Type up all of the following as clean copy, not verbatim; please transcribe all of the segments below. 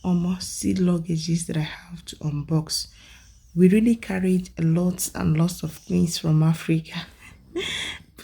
almost see luggages that I have to unbox. We really carried lots and lots of things from Africa.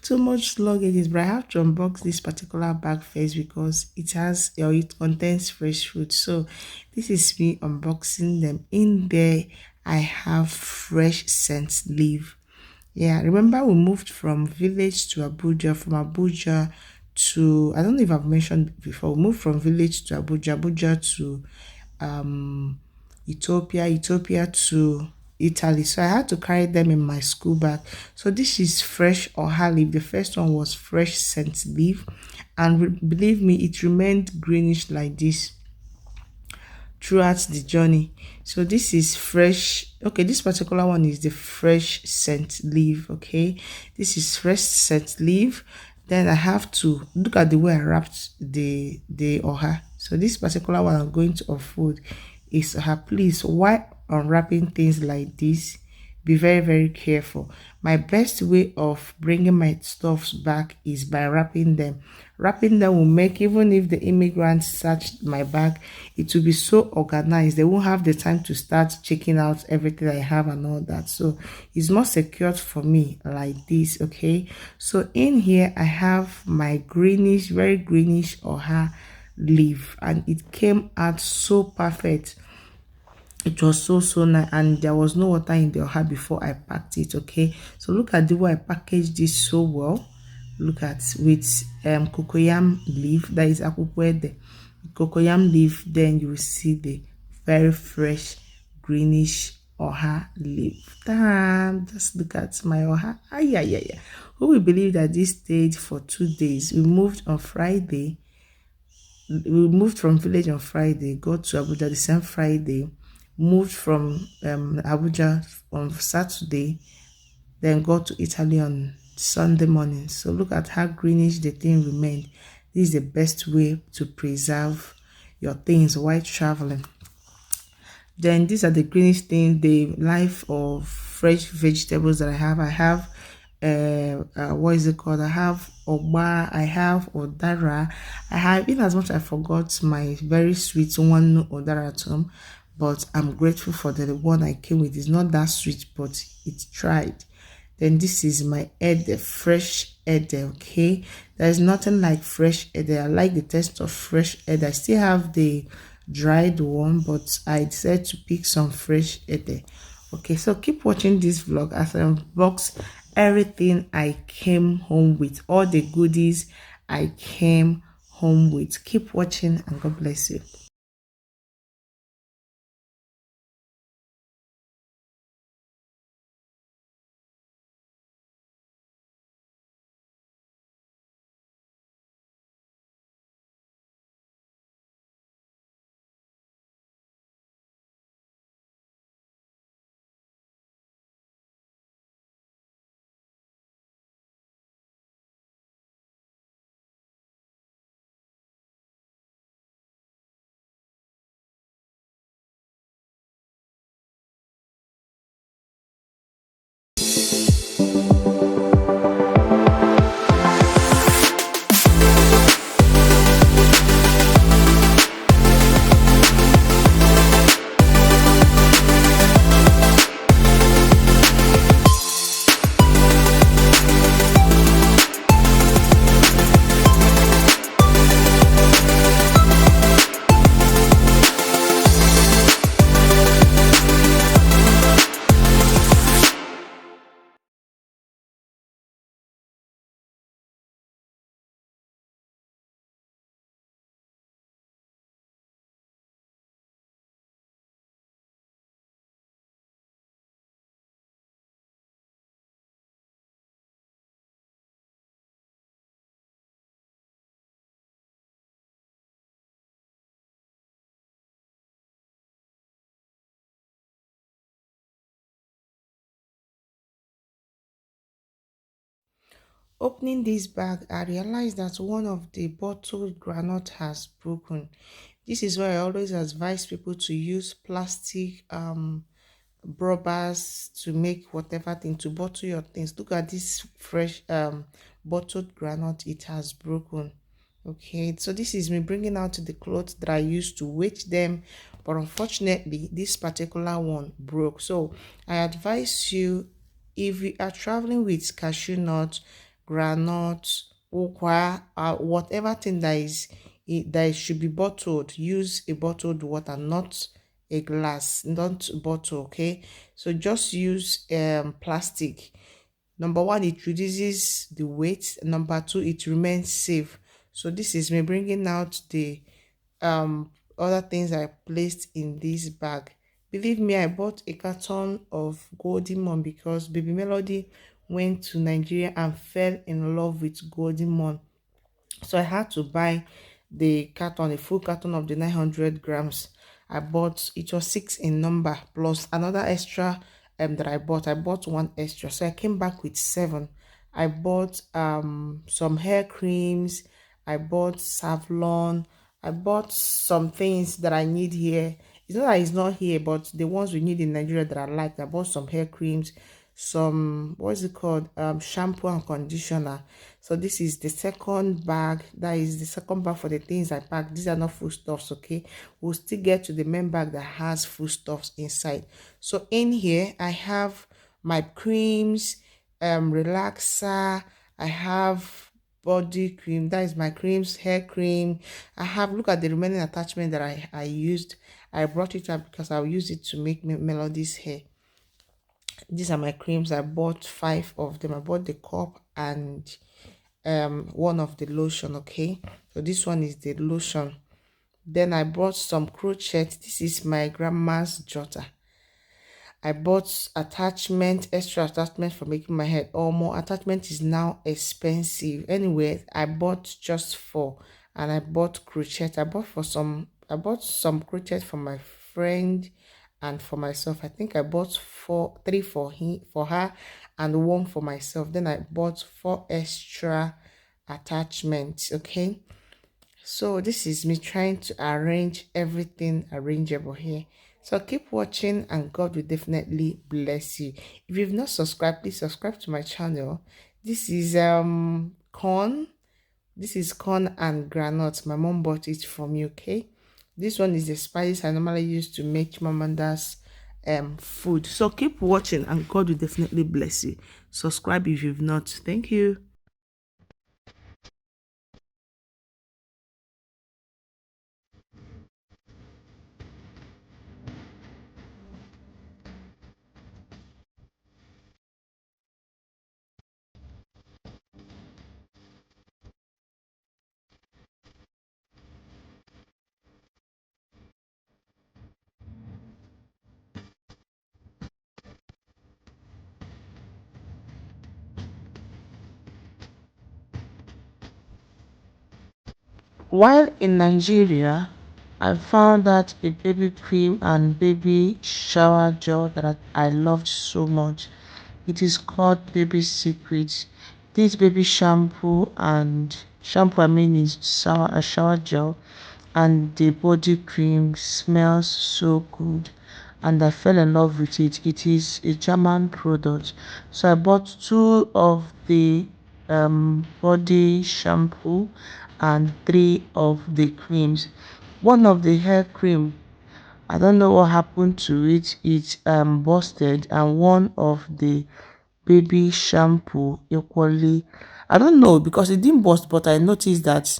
Too much luggages, but I have to unbox this particular bag first because it has or it contains fresh food. So this is me unboxing them. In there, I have fresh scent leaf. Yeah, remember we moved from village to Abuja, from Abuja to, I don't know if I've mentioned before, we moved from village to Abuja, Abuja to um Ethiopia, Ethiopia to Italy. So I had to carry them in my school bag. So this is fresh oha leaf. The first one was fresh scent leaf, and believe me, it remained greenish like this throughout the journey. So this is fresh. Okay, this particular one is the fresh scent leaf. Okay, this is fresh scent leaf. Then I have to look at the way I wrapped the oha. So this particular one I'm going to unfold is oha. Please, why unwrapping things like this, be very very careful. My best way of bringing my stuffs back is by wrapping them. Wrapping them will make, even if the immigrants search my bag, it will be so organized. They won't have the time to start checking out everything I have and all that. So it's more secured for me like this. Okay, so in here I have my greenish, very greenish oha leaf, and it came out so perfect. It was so nice, and there was no water in the oha before I packed it. Okay, so look at the way I packaged this so well. Look at, with cocoyam leaf, that is akukwede, cocoyam leaf. Then you will see the very fresh greenish oha leaf. Damn, just look at my oha. Ay, ay, ay, ay. Who will believe that this stayed for 2 days? We moved on Friday. We moved from village on Friday, got to Abuja the same Friday, moved from Abuja on Saturday, then got to Italy on Sunday morning. So look at how greenish the thing remained. This is the best way to preserve your things while traveling. Then these are the greenish things, the life of fresh vegetables that I have. I have what is it called? I have oba, I have odara, I have, in as much I forgot my very sweet one odara at home, but I'm grateful for the one I came with. It's not that sweet, but it tried. Then this is my ede, fresh ede. Okay, there's nothing like fresh ede. I like the taste of fresh ede. I still have the dried one, but I decided to pick some fresh ede. Okay, so keep watching this vlog as I unbox everything I came home with, all the goodies I came home with. Keep watching and God bless you. Opening this bag, I realized that one of the bottled granite has broken. This is why I always advise people to use plastic rubbers to make whatever thing, to bottle your things. Look at this fresh bottled granite, it has broken. Okay, so this is me bringing out the clothes that I used to weight them, but unfortunately this particular one broke. So I advise you, if you are traveling with cashew nut, granite, okra, whatever thing that is that should be bottled, use a bottled water, not a glass, not bottle. Okay, so just use plastic. Number one, it reduces the weight. Number two, it remains safe. So this is me bringing out the other things I placed in this bag. Believe me, I bought a carton of Golden Mon because Baby Melody went to Nigeria and fell in love with Golden Mon. So I had to buy the carton, a full carton of the 900 grams. I bought, it was 6 in number, plus another extra that I bought one extra, so I came back with 7. I bought some hair creams, I bought Savlon, I bought some things that I need here. It's not that it's not here, but the ones we need in Nigeria that I like. I bought some hair creams, some, what is it called, shampoo and conditioner. So this is the second bag. That is the second bag for the things I packed. These are not foodstuffs. Okay, we'll still get to the main bag that has foodstuffs inside. So in here I have my creams, relaxer. I have body cream, that is my creams, hair cream. I have, look at the remaining attachment that I used. I brought it up because I'll use it to make Melody's hair. These are my creams. I bought 5 of them. I bought the cup and one of the lotion. Okay, so this one is the lotion. Then I bought some crochet. This is my grandma's jotter. I bought attachment, extra attachment for making my hair. Or more attachment is now expensive. Anyway, I bought just 4, and I bought crochet. I bought some crochet for my friend and for myself. I think I bought 3 for her, and 1 for myself. Then I bought 4 extra attachments. Okay, so this is me trying to arrange everything arrangeable here. So keep watching and God will definitely bless you. If you've not subscribed, please subscribe to my channel. This is corn. This is corn and granules. My mom bought it for me. Okay, this one is the spices I normally use to make Mamanda's food. So keep watching and God will definitely bless you. Subscribe if you've not. Thank you. While in Nigeria, I found out a baby cream and baby shower gel that I loved so much. It is called Baby Secrets. This baby shampoo I mean is a shower gel, and the body cream smells so good and I fell in love with it. It is a German product. So I bought 2 of the body shampoo and 3 of the creams. One of the hair cream, I don't know what happened to it. It busted, and one of the baby shampoo equally, I don't know because it didn't burst, but I noticed that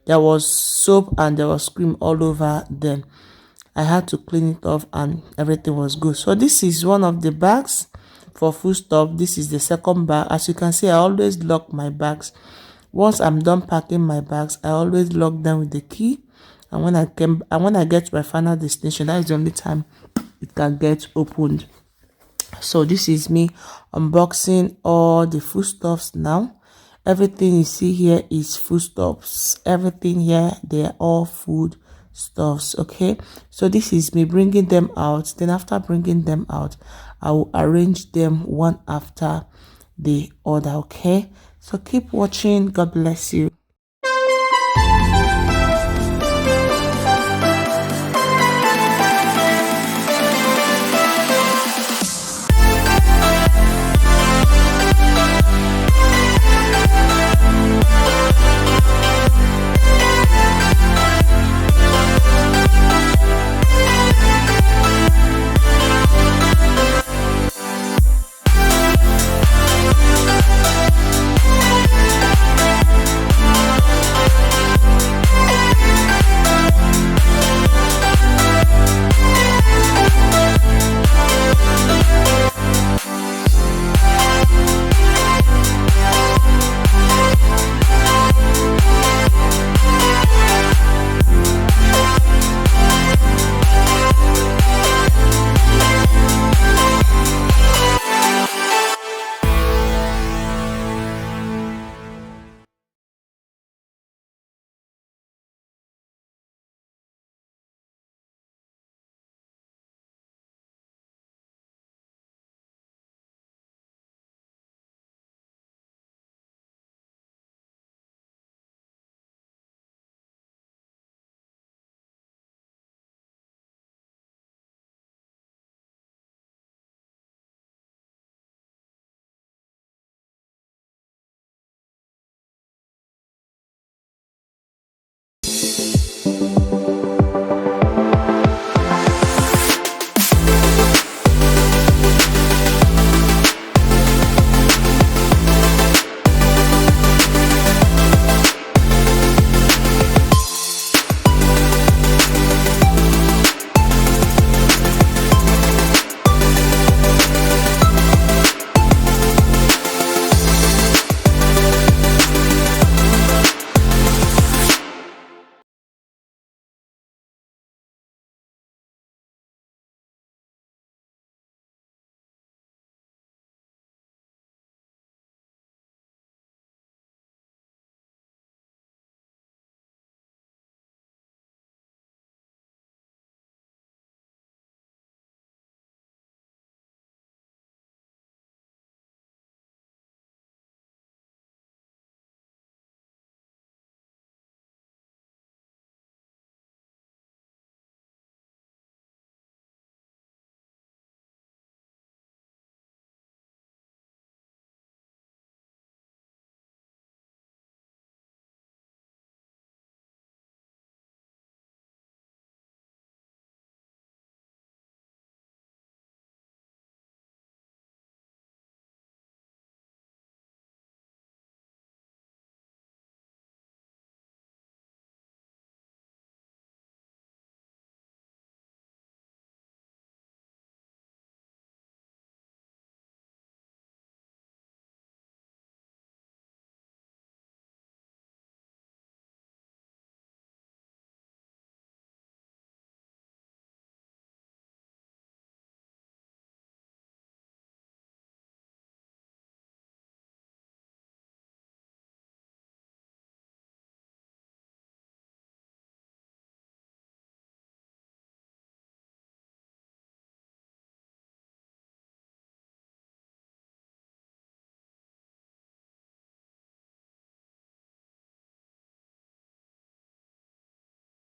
there was soap and there was cream all over them. I had to clean it off and everything was good. So this is one of the bags for food stuff. This is the second bag. As you can see, I always lock my bags. Once I'm done packing my bags, I always lock them with the key. And when I get to my final destination, that is the only time it can get opened. So this is me unboxing all the foodstuffs now. Everything you see here is foodstuffs. Everything here, they are all food stuffs. Okay, so this is me bringing them out. Then after bringing them out, I will arrange them one after the other. Okay, so keep watching. God bless you.